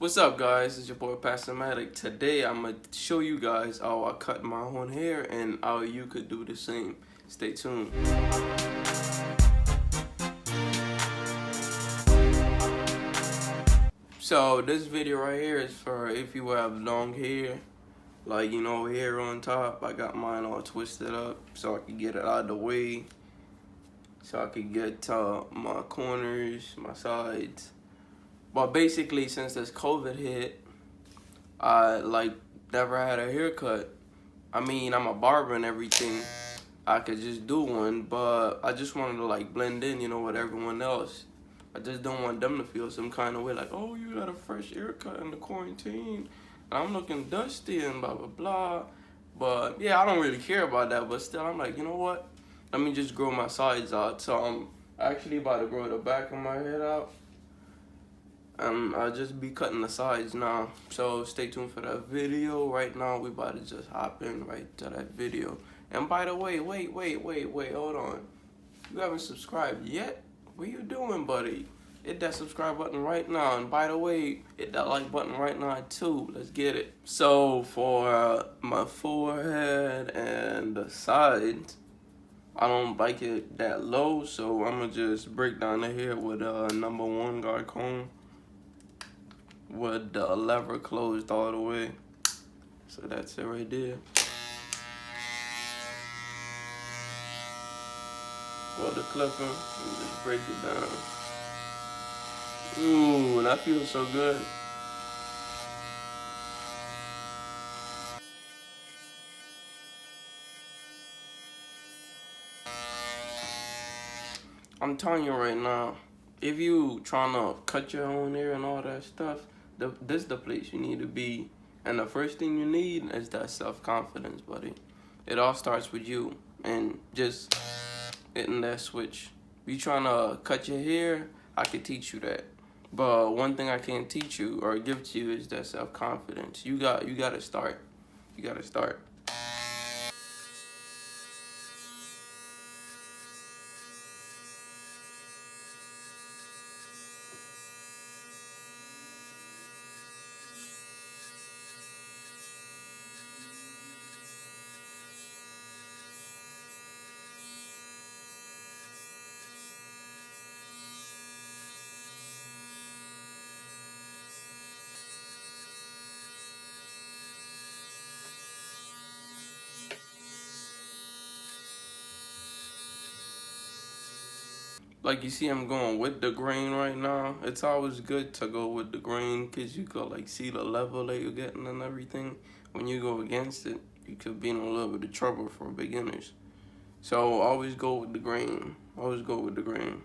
What's up, guys? It's your boy Pastor Matic. Today I'm gonna show you guys how I cut my own hair and how you could do the same. Stay tuned. So this video right here is for if you have long hair, like hair on top. I got mine all twisted up so I can get it out of the way, so I could get my corners, my sides. But basically, since this COVID hit, I never had a haircut. I mean, I'm a barber and everything. I could just do one, but I just wanted to blend in, with everyone else. I just don't want them to feel some kind of way, like, oh, you got a fresh haircut in the quarantine, and I'm looking dusty and blah blah blah. But yeah, I don't really care about that. But still, I'm like, you know what? Let me just grow my sides out. So I'm actually about to grow the back of my head out. I'll just be cutting the sides now. So stay tuned for that video. Right now, we about to just hop in right to that video. And by the way, wait, hold on. You haven't subscribed yet? What you doing, buddy? Hit that subscribe button right now. And by the way, hit that like button right now too. Let's get it. So for my forehead and the sides, I don't like it that low, so I'm gonna just break down the hair with a #1 guard comb with the lever closed all the way. So that's it right there. Well, the clipper, and just break it down. Ooh, that feels so good. I'm telling you right now, if you trying to cut your own hair and all that stuff, this the place you need to be. And the first thing you need is that self-confidence, buddy. It all starts with you and just hitting that switch. If you trying to cut your hair, I can teach you that. But one thing I can't teach you or give to you is that self-confidence. You gotta start. You gotta start. Like, you see, I'm going with the grain right now. It's always good to go with the grain because you could see the level that you're getting and everything. When you go against it, you could be in a little bit of trouble for beginners. So always go with the grain. Always go with the grain.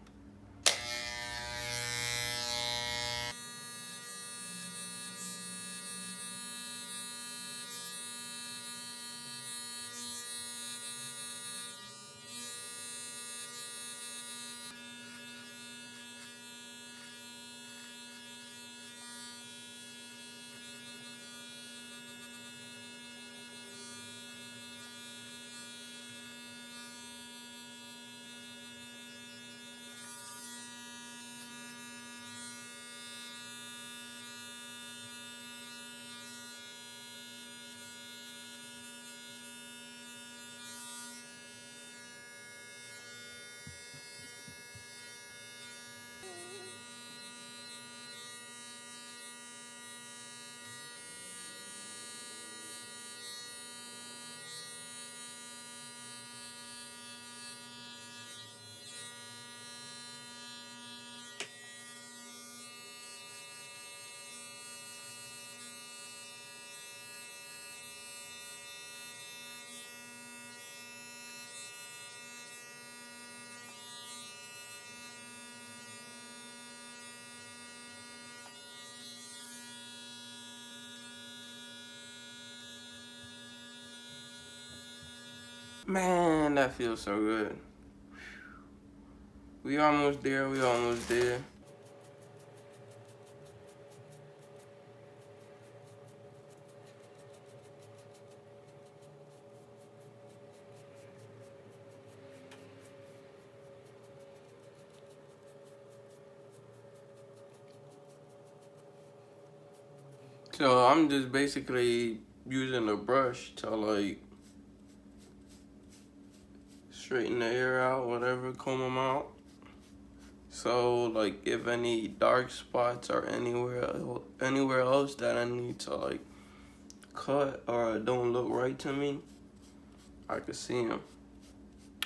Man, that feels so good. We almost there. We almost there. So I'm just basically using a brush to like straighten the hair out, whatever, comb them out. So like if any dark spots are anywhere else that I need to like cut or don't look right to me, I can see them.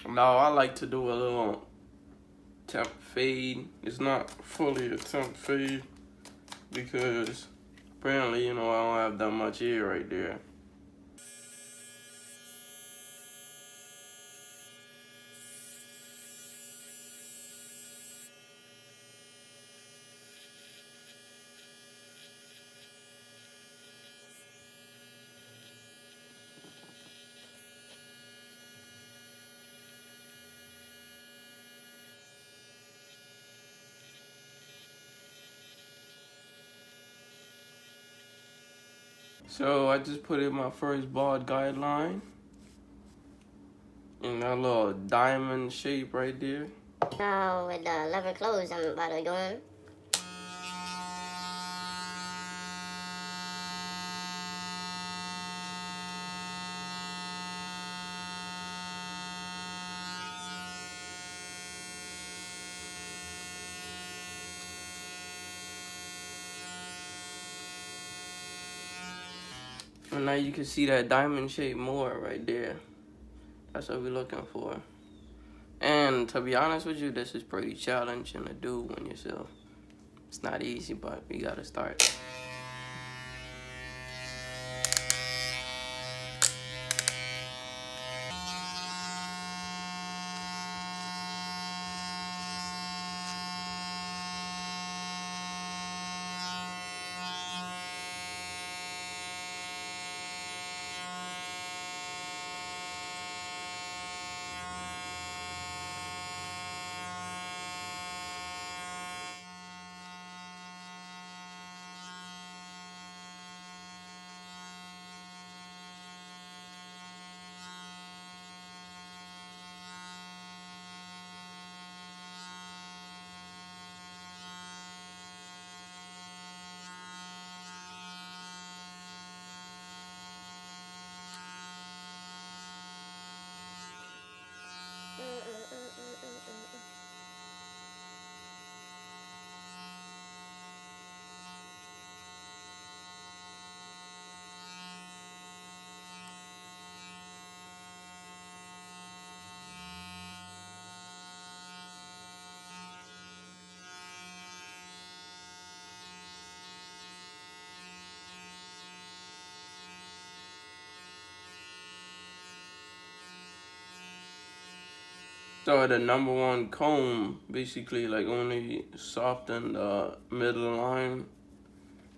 Now I like to do a little temp fade. It's not fully a temp fade because apparently, I don't have that much hair right there. So I just put in my first bald guideline in that little diamond shape right there. Now with the lever closed, I'm about to go in. And now you can see that diamond shape more right there. That's what we're looking for. And to be honest with you, this is pretty challenging to do when yourself. It's not easy, but we gotta start. So the number one comb basically like only softened the middle line.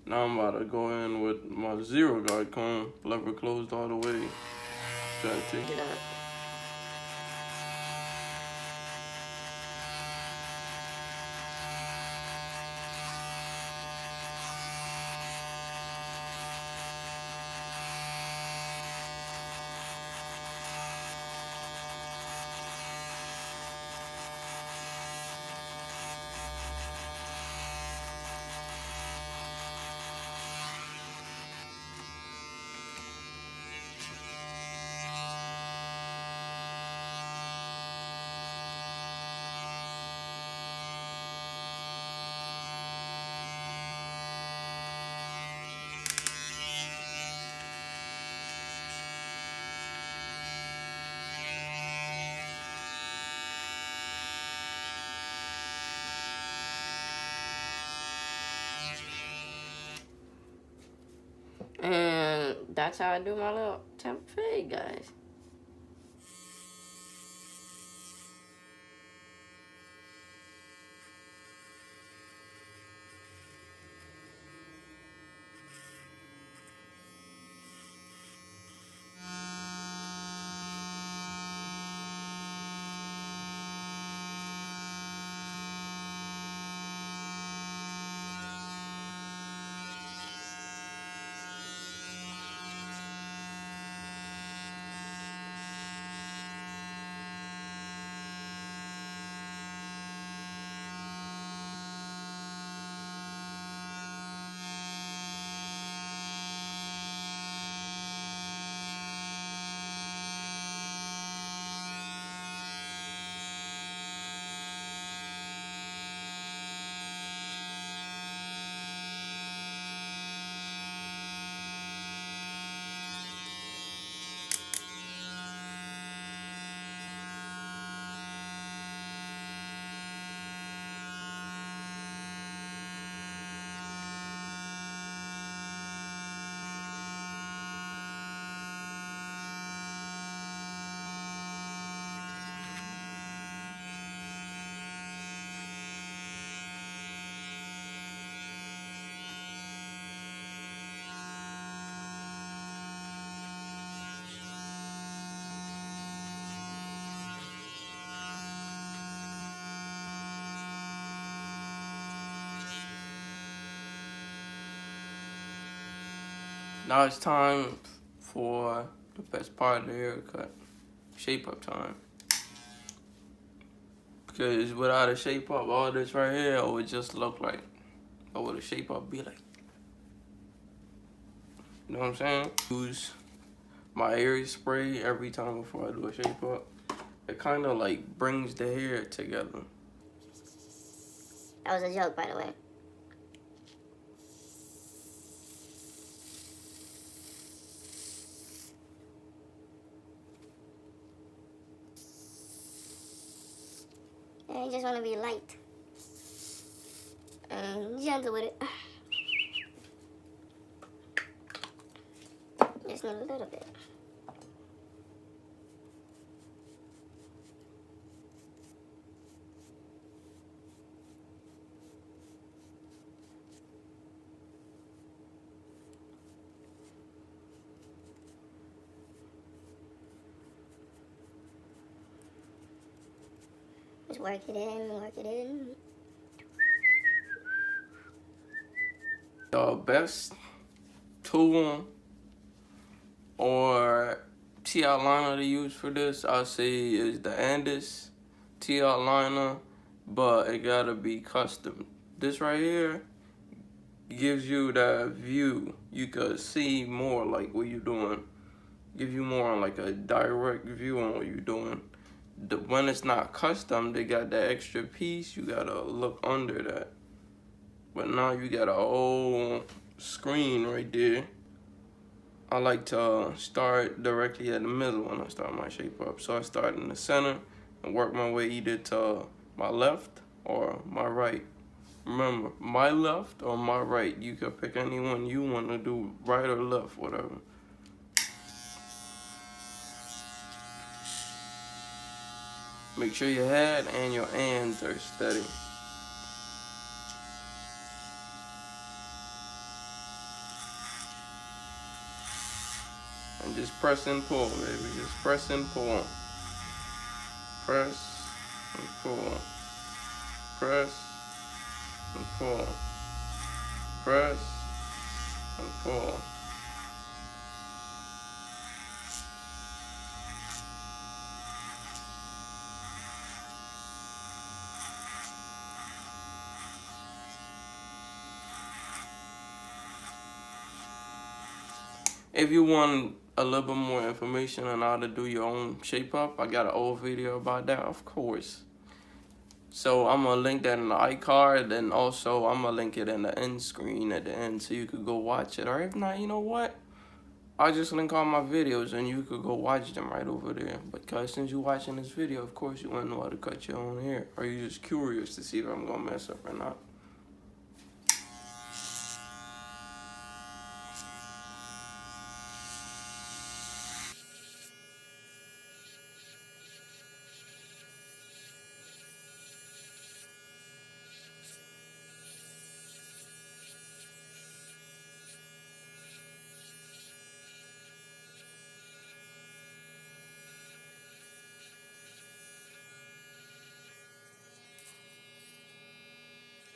Now I'm about to go in with my zero guard comb, lever closed all the way. Try to take it out. And that's how I do my little temp fade, guys. Now it's time for the best part of the haircut, shape up time. Because without a shape up, all this right here, it would just look like, what would a shape up be like? You know what I'm saying? Use my Aerie spray every time before I do a shape up. It kind of like brings the hair together. That was a joke, by the way. And you just want to be light and gentle with it. Just need a little bit. Just work it in, work it in. The best tool or TL liner to use for this, I say, is the Andis TL liner, but it gotta be custom. This right here gives you that view. You could see more like what you're doing. Give you more on like a direct view on what you're doing. When it's not custom, they got that extra piece. You gotta look under that. But now you got a whole screen right there. I like to start directly at the middle when I start my shape up. So I start in the center and work my way either to my left or my right. Remember, my left or my right. You can pick any one you want to do, right or left, whatever. Make sure your head and your hands are steady. And just press and pull, baby. Just press and pull. Press and pull. Press and pull. Press and pull. If you want a little bit more information on how to do your own shape up, I got an old video about that, of course. So I'm gonna link that in the iCard, and also I'm gonna link it in the end screen at the end so you could go watch it. Or if not, you know what? I'll just link all my videos and you could go watch them right over there. Because since you're watching this video, of course you wanna know how to cut your own hair. Or you just curious to see if I'm gonna mess up or not.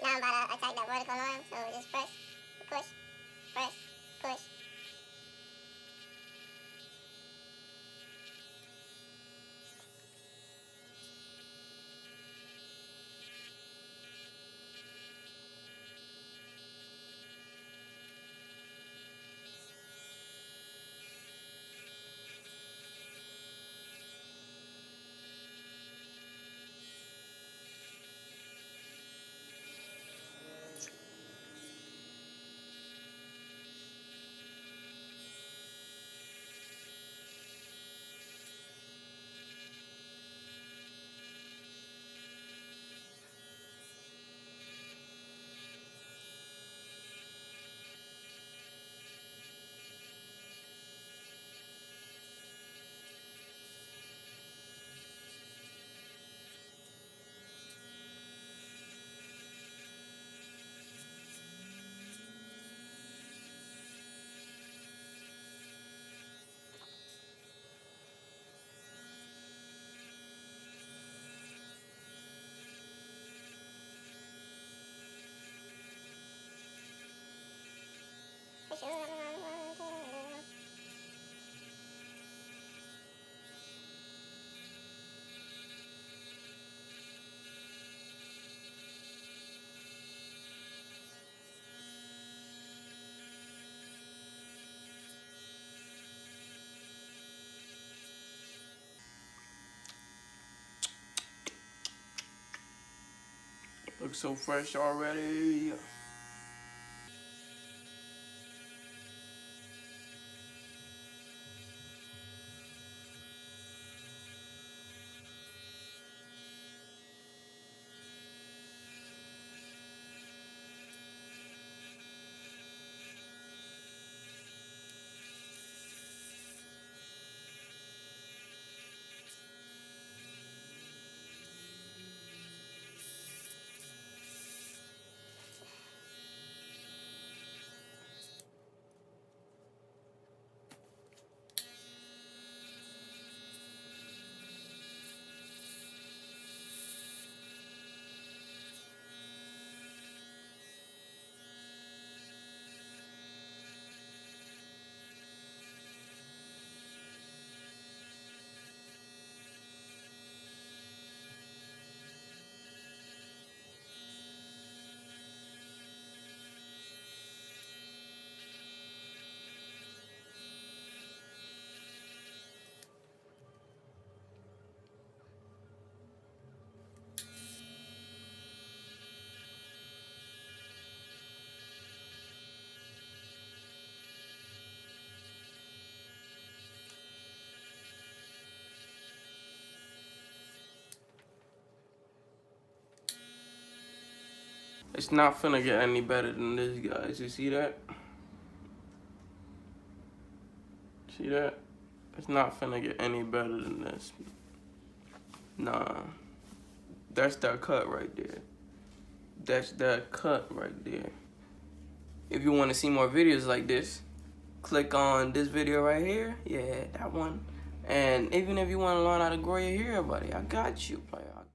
Now I'm about to attack that vertical line, so just press, push, press, push. Push it. Looks so fresh already. It's not finna get any better than this, guys. You see that? See that? It's not finna get any better than this. Nah. That's that cut right there. That's that cut right there. If you want to see more videos like this, click on this video right here. Yeah, that one. And even if you want to learn how to grow your hair, buddy, I got you, player.